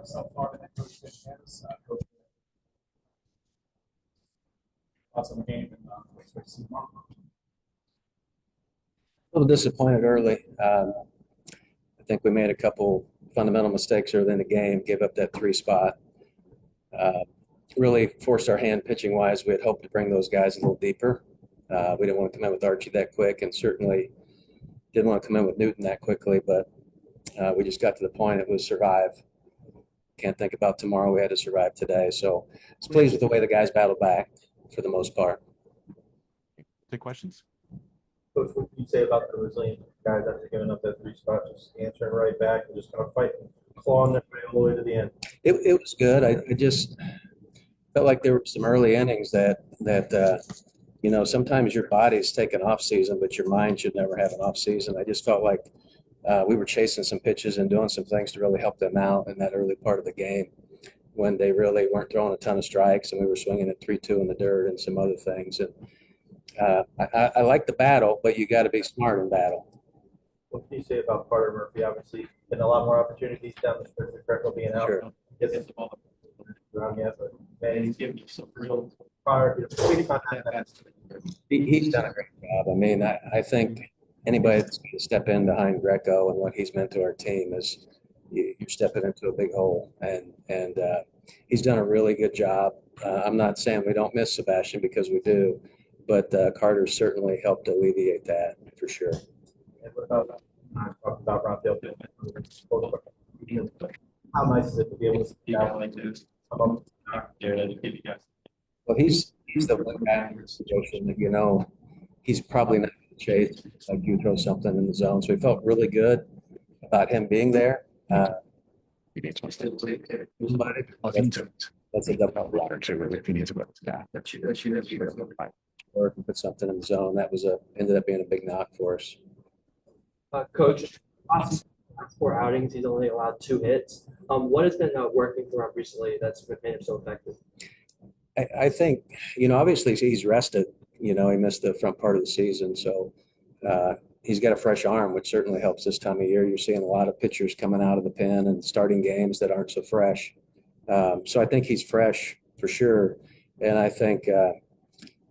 so far than Coach Mitch Hannahs. Coach, thoughts on the game and what expect to see tomorrow? A little disappointed early. I think we made a couple fundamental mistakes early in the game, gave up that 3 spot. Really forced our hand pitching wise. We had hoped to bring those guys a little deeper. We didn't want to come in with Archie that quick, and certainly didn't want to come in with Newton that quickly, but we just got to the point it was survive. Can't think about tomorrow. We had to survive today. So I was pleased with the way the guys battled back for the most part. Take questions? Coach, what can you say about the resilient guys after giving up that 3 spot, just answering right back and just kind of fighting, clawing their way all the way to the end? It was good. I just felt like there were some early innings that sometimes your body's taking off season, but your mind should never have an off season. I just felt like we were chasing some pitches and doing some things to really help them out in that early part of the game when they really weren't throwing a ton of strikes and we were swinging at 3-2 in the dirt and some other things. And I like the battle, but you got to be smart in battle. What can you say about Carter Murphy? Obviously, been a lot more opportunities down the stretch with Greco being out. Sure. Gets the ball around yet, but man, He's giving you some real prior. He's done a great job. I mean, I think anybody that's going to step in behind Greco and what he's meant to our team is you're stepping into a big hole, and he's done a really good job. I'm not saying we don't miss Sebastian because we do, but Carter certainly helped alleviate that for sure. And what about talking about Rafael? How nice is it to be able to see that? Well, he's the one guy in this situation that he's probably not going to chase like you throw something in the zone. So we felt really good about him being there. That's a double block. Or if we put something in the zone, that was ended up being a big knock for us. Coach, last 4 outings, he's only allowed 2 hits. What has been working for him recently that's made him so effective? I think, obviously he's rested. He missed the front part of the season, so he's got a fresh arm, which certainly helps this time of year. You're seeing a lot of pitchers coming out of the pen and starting games that aren't so fresh. So I think he's fresh for sure, and I think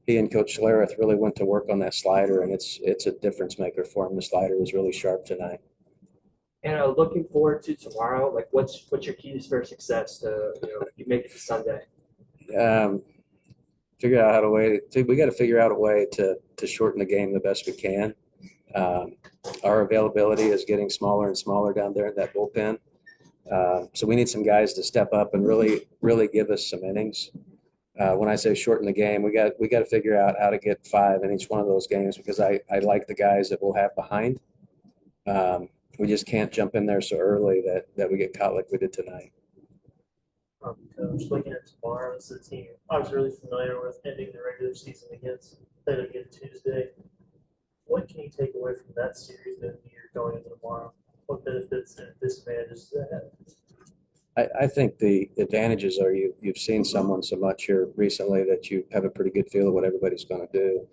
he and Coach Schlereth really went to work on that slider, and it's a difference maker for him. The slider was really sharp tonight. And looking forward to tomorrow, like what's your keys for success to you make it to Sunday? Figure out we got to figure out a way to shorten the game the best we can. Our availability is getting smaller and smaller down there in that bullpen. So we need some guys to step up and really give us some innings. When I say shorten the game, we got to figure out how to get 5 in each one of those games because I like the guys that we'll have behind. We just can't jump in there so early that we get caught like we did tonight. Coach, looking at tomorrow, it's a team I was really familiar with ending the regular season against. Played again Tuesday. What can you take away from that series that you're going into tomorrow? What benefits and disadvantages does that have? I think the advantages are you've seen someone so much here recently that you have a pretty good feel of what everybody's going to do.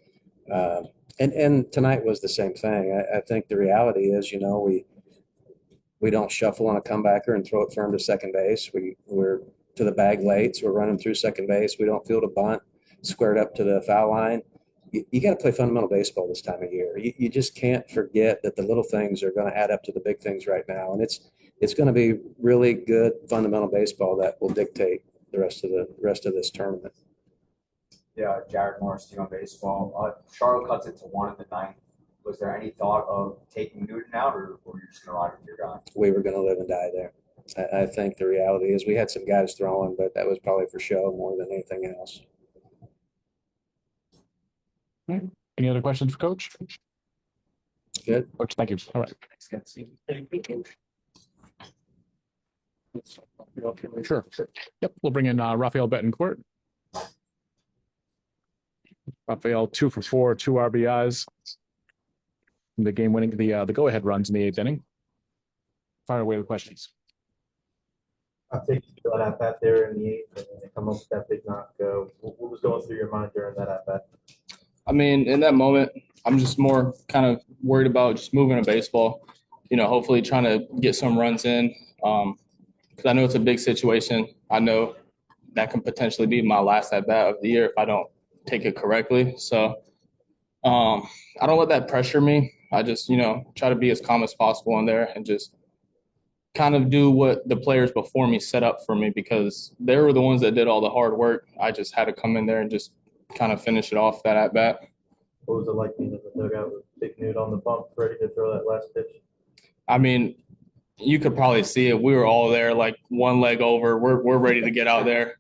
And tonight was the same thing. I think the reality is, we don't shuffle on a comebacker and throw it firm to second base. We're to the bag late, so we're running through second base. We don't field a bunt, squared up to the foul line. You got to play fundamental baseball this time of year. You just can't forget that the little things are going to add up to the big things right now, and it's going to be really good fundamental baseball that will dictate the rest of this tournament. Yeah, Jared Morris, team on baseball. Charlotte cuts it to 1 in the 9th. Was there any thought of taking Newton out, or were you just going to ride with your guy? We were going to live and die there. I think the reality is we had some guys throwing, but that was probably for show more than anything else. All right. Any other questions for Coach? Good. Coach, thank you. All right. Sure. Yep. We'll bring in Rafael Betancourt. Rafael 2 for 4, 2 RBIs. The game winning, the go-ahead runs in the 8th inning. Fire away with questions. I think you feel that at-bat there in the 8th, and they come up with that big knock. What was going through your mind during that at-bat? I mean, in that moment, I'm just more kind of worried about just moving a baseball. Hopefully trying to get some runs in. because I know it's a big situation. I know that can potentially be my last at bat of the year if I don't take it correctly. So I don't let that pressure me. I just, try to be as calm as possible in there and just kind of do what the players before me set up for me because they were the ones that did all the hard work. I just had to come in there and just kind of finish it off that at bat. What was it like being in the dugout with Big Newt on the bump, ready to throw that last pitch? I mean, you could probably see it. We were all there, like one leg over. We're ready to get out there.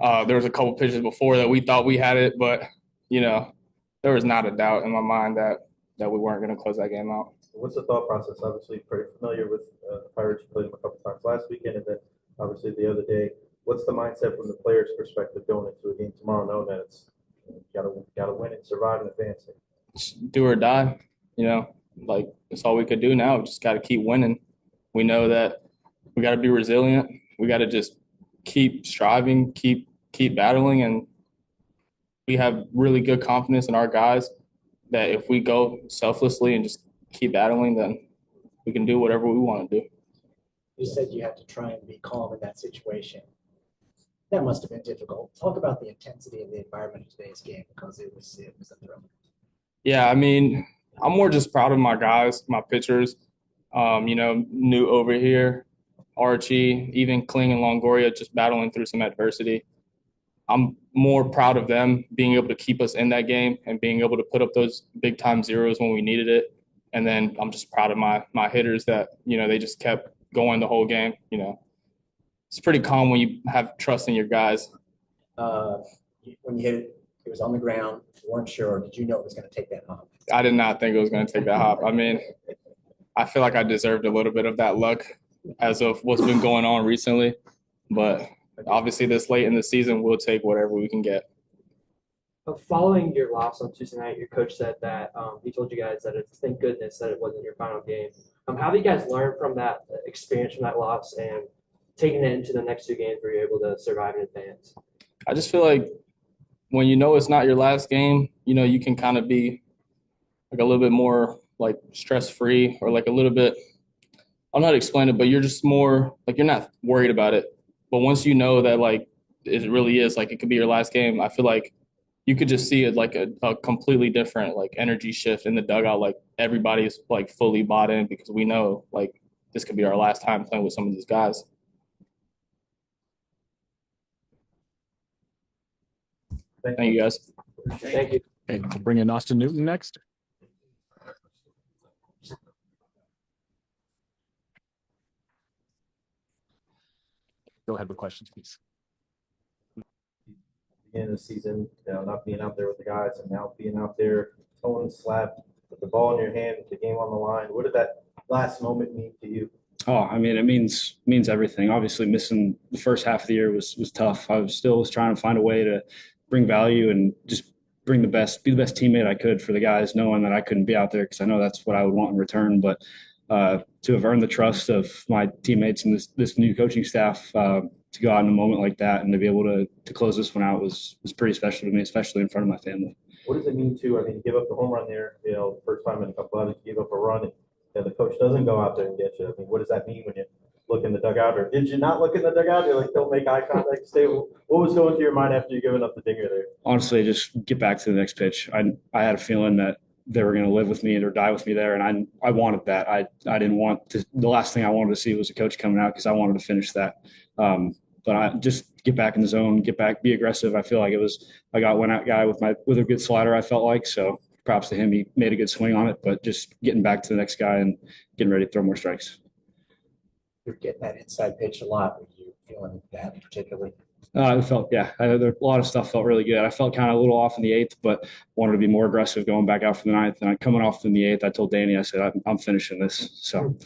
There was a couple pitches before that we thought we had it, but there was not a doubt in my mind that we weren't going to close that game out. What's the thought process? Obviously, pretty familiar with the Pirates. You played them a couple times last weekend, and then obviously the other day. What's the mindset from the players' perspective going into a game tomorrow, knowing that it's you gotta win and survive and advance it? Just do or die. Like that's all we could do now. We just got to keep winning. We know that we got to be resilient. We got to just keep striving, keep battling, and we have really good confidence in our guys that if we go selflessly and just keep battling, then we can do whatever we want to do. You said you had to try and be calm in that situation. That must have been difficult. Talk about the intensity of the environment of today's game because it was a thrill. Yeah, I mean, I'm more just proud of my guys, my pitchers. Newt over here, Archie, even Kling and Longoria just battling through some adversity. I'm more proud of them being able to keep us in that game and being able to put up those big time zeros when we needed it. And then I'm just proud of my hitters that, they just kept going the whole game. It's pretty calm when you have trust in your guys. When you hit it, it was on the ground. You weren't sure. Did you know it was going to take that hop? I did not think it was going to take that hop. I mean, I feel like I deserved a little bit of that luck as of what's been going on recently. But obviously this late in the season, we'll take whatever we can get. Following your loss on Tuesday night, your coach said that he told you guys that it's thank goodness that it wasn't your final game. How have you guys learned from that experience from that loss and taking it into the next two games where you're able to survive and advance? I just feel like when it's not your last game, you can kind of be like a little bit more like stress-free or like a little bit, I don't know how to explain it, but you're just more like you're not worried about it. But once you know that like it really is like it could be your last game, I feel like you could just see it like a completely different like energy shift in the dugout. Like everybody's like fully bought in because we know like this could be our last time playing with some of these guys. Thank you, guys. Thank you. Okay, we'll bring in Austin Newton next. Go ahead with questions, please. Beginning of the season, not being out there with the guys and now being out there, throwing the slap with the ball in your hand, with the game on the line. What did that last moment mean to you? Oh, I mean, it means everything. Obviously, missing the first half of the year was tough. I was trying to find a way to bring value and just be the best teammate I could for the guys, knowing that I couldn't be out there because I know that's what I would want in return. But to have earned the trust of my teammates and this new coaching staff, to go out in a moment like that and to be able to close this one out was pretty special to me, especially in front of my family. What does it mean to, I mean, you give up the home run there, first time in a couple outings, you give up a run and the coach doesn't go out there and get you. I mean, what does that mean when you look in the dugout, or did you not look in the dugout? You're like, don't make eye contact, stay. What was going through your mind after you giving up the dinger there? Honestly, just get back to the next pitch. I had a feeling that they were going to live with me or die with me there, and I wanted that. I didn't want to. The last thing I wanted to see was a coach coming out because I wanted to finish that. But I just get back in the zone, get back, be aggressive. I feel like I got one out guy with a good slider. I felt like, so props to him. He made a good swing on it, but just getting back to the next guy and getting ready to throw more strikes. You're getting that inside pitch a lot. Were you feeling that particularly? I felt, yeah, a lot of stuff felt really good. I felt kind of a little off in the eighth, but wanted to be more aggressive going back out for the ninth. And coming off in the eighth, I told Danny, I said, I'm finishing this. So.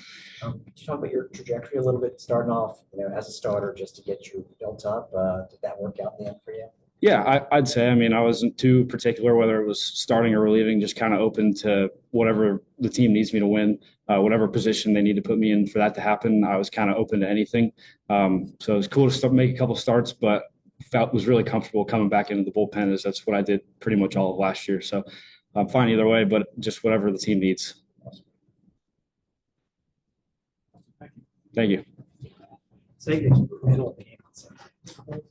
Could you talk about your trajectory a little bit, starting off, as a starter, just to get you built up? Did that work out in the end for you? Yeah, I'd say. I mean, I wasn't too particular whether it was starting or relieving, just kind of open to whatever the team needs me to win, whatever position they need to put me in for that to happen. I was kind of open to anything. So it was cool to make a couple starts, but was really comfortable coming back into the bullpen, as that's what I did pretty much all of last year. So I'm fine either way, but just whatever the team needs. Thank you. Say the middle of the game on Sunday.